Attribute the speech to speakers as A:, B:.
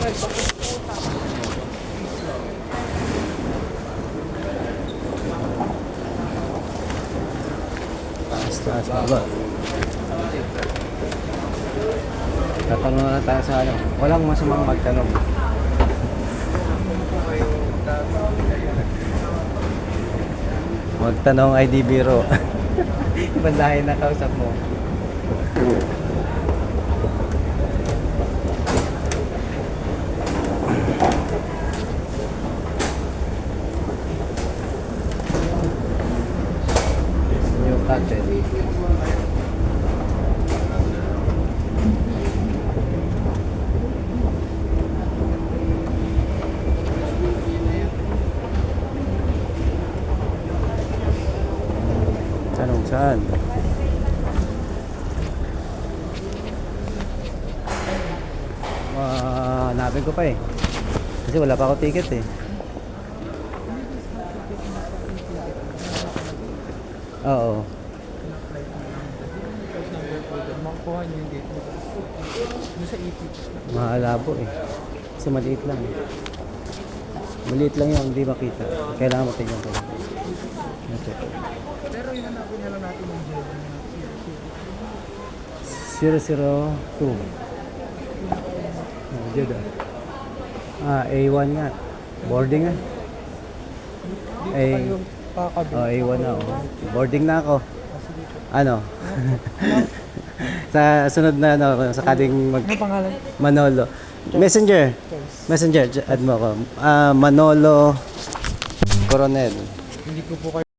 A: Taas baba. Tatanong na tayo sa ano. Walang masamang magtanong. Magtanong ay di biro. Ibang dahil na kausap mo. New cotton. Tanong saan? Hanapin ko pa eh. Kasi wala pa ako ticket eh. Oo.
B: Makukuha niyo yung date mo. Doon sa EP.
A: Mahalabo eh. Kasi maliit lang eh. Maliit lang yung hindi makita. Kailangan matingnan ko. Okay.
B: Pero yun ang nakuha lang natin yung gel.
A: 002. Oh, dyan ah. A1 nga. Boarding nga.
B: Dito kayo kakabit.
A: Oh, A1 na oh. Boarding na ako. Ano? Sa sunod na ano, sakaling
B: Ano pangalan?
A: Manolo. Messenger. Messenger, add mo ako. Manolo Coronel.
B: Hindi ko po kayo